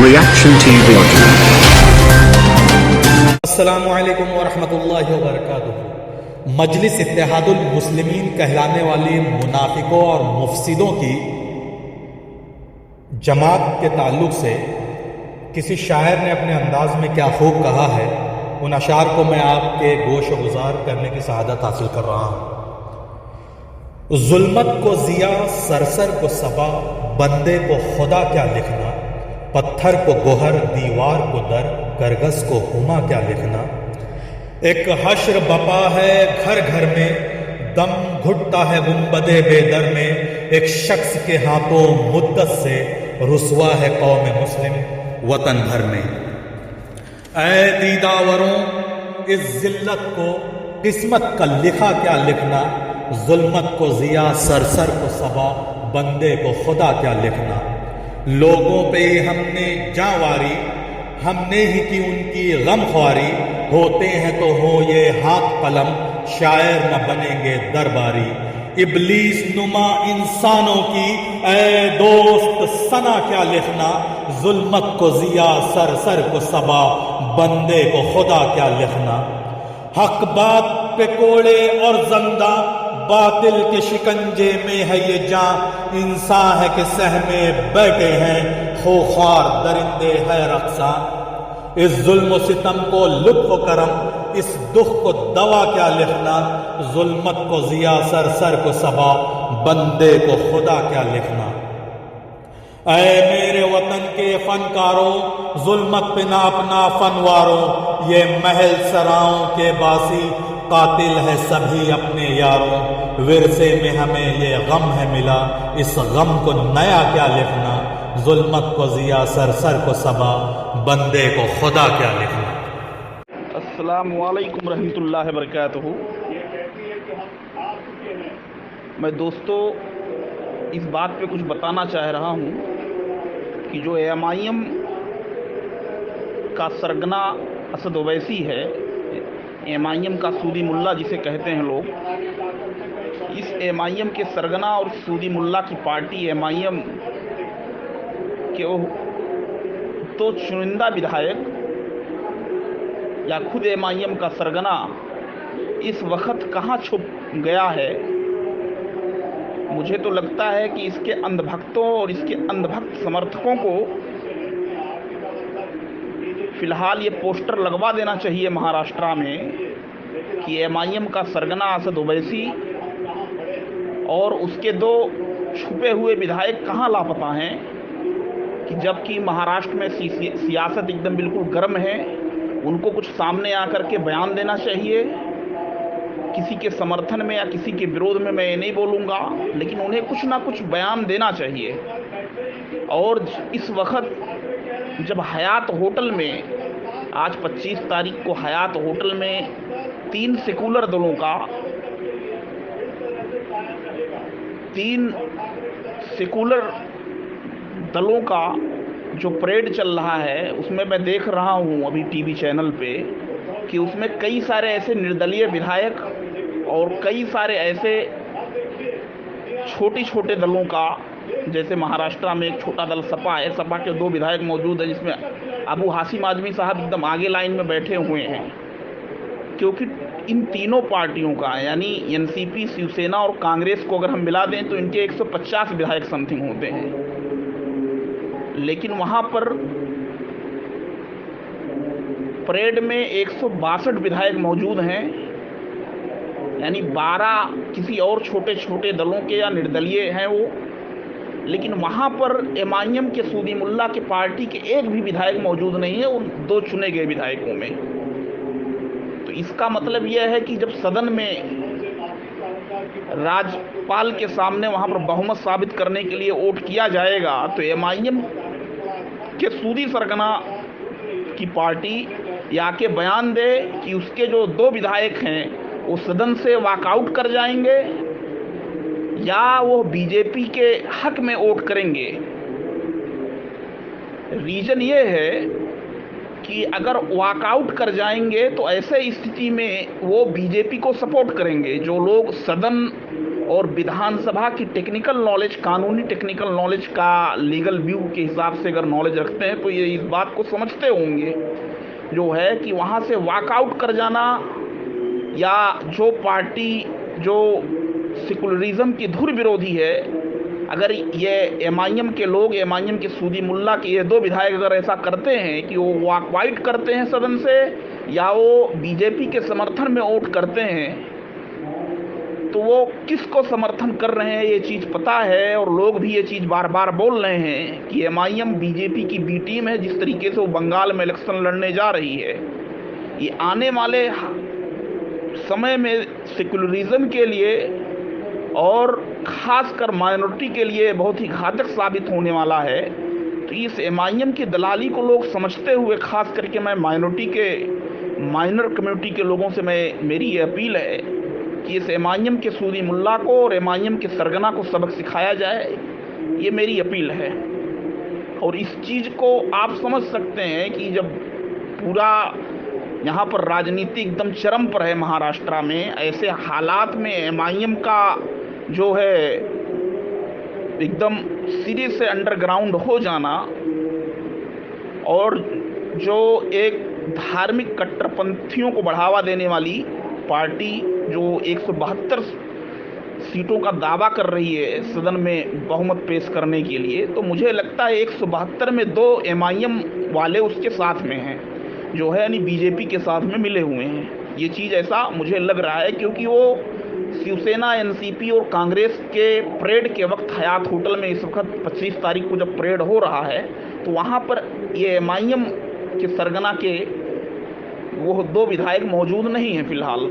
Reaction TV. अस्सलामु अलैकुम वरहमतुल्लाहि वबरकातुहू। मजलिस इत्तेहादुल मुस्लिमीन कहलाने वाली मुनाफिकों और मुफसिदों की जमात के ताल्लुक से किसी शायर ने अपने अंदाज में क्या खूब कहा है, उन अशार को मैं आपके गोश गुजार करने की सआदत हासिल कर रहा हूँ। जुल्मत को जिया, सरसर को सबा, बंदे को खुदा क्या लिखना, पत्थर को गोहर, दीवार को दर, करगस को हुमा क्या लिखना। एक हश्र बपा है घर घर में, दम घुटता है गुंबदे बेदर में। एक शख्स के हाथों मुद्दत से रुसवा है कौम मुस्लिम वतन भर में। ऐ दीदावरों, इस जिल्लत को किस्मत का लिखा क्या लिखना। जुल्मत को जिया, सरसर को सबा, बंदे को खुदा क्या लिखना। लोगों पे हमने जावारी, हमने ही की उनकी गमख्वारी। होते हैं तो हो ये हाथ कलम, शायर न बनेंगे दरबारी। इब्लीस नुमा इंसानों की ऐ दोस्त सना क्या लिखना। जुल्मत को जिया, सरसर को सबा, बंदे को खुदा क्या लिखना। हक बात पे कोड़े और जंदा, बातिल के शिकंजे में है ये जान। इंसान है कि सहमे बैठे हैं, खोखार दरिंदे है रक्सा। इस जुल्म सितम को लुत्फ करम, इस दुख को दवा क्या लिखना। जुल्मत को जिया, सरसर को सबा, बंदे को खुदा क्या लिखना। ऐ मेरे वतन के फनकारों, जुल्मत पे ना अपना फनवारों। ये महल सराओं के बासी, कातिल है सभी अपने यारों। विरसे में हमें ये गम है मिला, इस गम को नया क्या लिखना। जुल्मत को जिया, सरसर को सबा, बंदे को खुदा क्या लिखना। अस्सलामु अलैकुम रहमतुल्लाहि बरकातुहू। मैं दोस्तों इस बात पे कुछ बताना चाह रहा हूँ कि जो एमआईएम का सरगना असद ओवैसी है, एमआईएम का सूदी मुल्ला जिसे कहते हैं लोग, इस एमआईएम के सरगना और सूदी मुल्ला की पार्टी एमआईएम के तो चुनिंदा विधायक या खुद एमआईएम का सरगना इस वक्त कहाँ छुप गया है। मुझे तो लगता है कि इसके अंधभक्तों और इसके अंधभक्त समर्थकों को फिलहाल ये पोस्टर लगवा देना चाहिए महाराष्ट्र में कि एमआईएम का सरगना असद ओवैसी और उसके दो छुपे हुए विधायक कहाँ लापता हैं। कि जबकि महाराष्ट्र में सियासत एकदम बिल्कुल गर्म है, उनको कुछ सामने आकर के बयान देना चाहिए। किसी के समर्थन में या किसी के विरोध में मैं ये नहीं बोलूँगा, लेकिन उन्हें कुछ ना कुछ बयान देना चाहिए। और इस वक्त जब हयात होटल में, आज 25 तारीख को हयात होटल में 3 सेकुलर दलों का, 3 सेकुलर दलों का जो परेड चल रहा है, उसमें मैं देख रहा हूँ अभी टीवी चैनल पे कि उसमें कई सारे ऐसे निर्दलीय विधायक और कई सारे ऐसे छोटे छोटे दलों का, जैसे महाराष्ट्र में एक छोटा दल सपा है, सपा के 2 विधायक मौजूद हैं जिसमें अबू हाशिम आजमी साहब एकदम आगे लाइन में बैठे हुए हैं। क्योंकि इन तीनों पार्टियों का यानी एनसीपी, शिवसेना और कांग्रेस को अगर हम मिला दें तो इनके 150 विधायक समथिंग होते हैं। लेकिन वहाँ पर परेड में 162 विधायक मौजूद हैं, यानी 12 किसी और छोटे छोटे दलों के या निर्दलीय हैं वो। लेकिन वहाँ पर एमआईएम के सूदी मुल्ला के पार्टी के एक भी विधायक मौजूद नहीं है उन 2 चुने गए विधायकों में। तो इसका मतलब यह है कि जब सदन में राज्यपाल के सामने वहाँ पर बहुमत साबित करने के लिए वोट किया जाएगा तो एमआईएम के सूदी सरगना की पार्टी या के बयान दे कि उसके जो 2 विधायक हैं वो सदन से वॉकआउट कर जाएंगे या वो बीजेपी के हक में वोट करेंगे। रीजन ये है कि अगर वॉकआउट कर जाएंगे तो ऐसे स्थिति में वो बीजेपी को सपोर्ट करेंगे। जो लोग सदन और विधानसभा की टेक्निकल नॉलेज, कानूनी टेक्निकल नॉलेज का लीगल व्यू के हिसाब से अगर नॉलेज रखते हैं तो ये इस बात को समझते होंगे जो है कि वहाँ से वॉकआउट कर जाना, या जो पार्टी जो सेकुलरिज्म की धुर विरोधी है, अगर ये एमआईएम के लोग, एमआईएम के सूदी मुल्ला के ये 2 विधायक अगर ऐसा करते हैं कि वो वॉकआउट करते हैं सदन से, या वो बीजेपी के समर्थन में वोट करते हैं, तो वो किसको समर्थन कर रहे हैं ये चीज़ पता है। और लोग भी ये चीज़ बार बार बोल रहे हैं कि एमआईएम बीजेपी की बी टीम है। जिस तरीके से वो बंगाल में इलेक्शन लड़ने जा रही है, ये आने वाले समय में सेकुलरिज्म के लिए और ख़ासकर माइनॉरिटी के लिए बहुत ही घातक साबित होने वाला है। तो इस एमआईएम की दलाली को लोग समझते हुए, ख़ास करके मैं माइनॉरिटी के, माइनर कम्युनिटी के लोगों से मेरी ये अपील है कि इस एमआईएम के सूदी मुल्ला को और एमआईएम के सरगना को सबक सिखाया जाए। ये मेरी अपील है। और इस चीज़ को आप समझ सकते हैं कि जब पूरा यहाँ पर राजनीति एकदम चरम पर है महाराष्ट्र में, ऐसे हालात में एमआईएम का जो है एकदम सिरे से अंडरग्राउंड हो जाना, और जो एक धार्मिक कट्टरपंथियों को बढ़ावा देने वाली पार्टी जो 172 सीटों का दावा कर रही है सदन में बहुमत पेश करने के लिए, तो मुझे लगता है 172 में 2 एमआईएम वाले उसके साथ में हैं, जो है यानी बीजेपी के साथ में मिले हुए हैं। ये चीज़ ऐसा मुझे लग रहा है, क्योंकि वो शिवसेना, एनसीपी और कांग्रेस के परेड के वक्त हयात होटल में इस वक्त 25 तारीख को जब परेड हो रहा है, तो वहाँ पर ये एमआईएम के सरगना के वो 2 विधायक मौजूद नहीं हैं फिलहाल।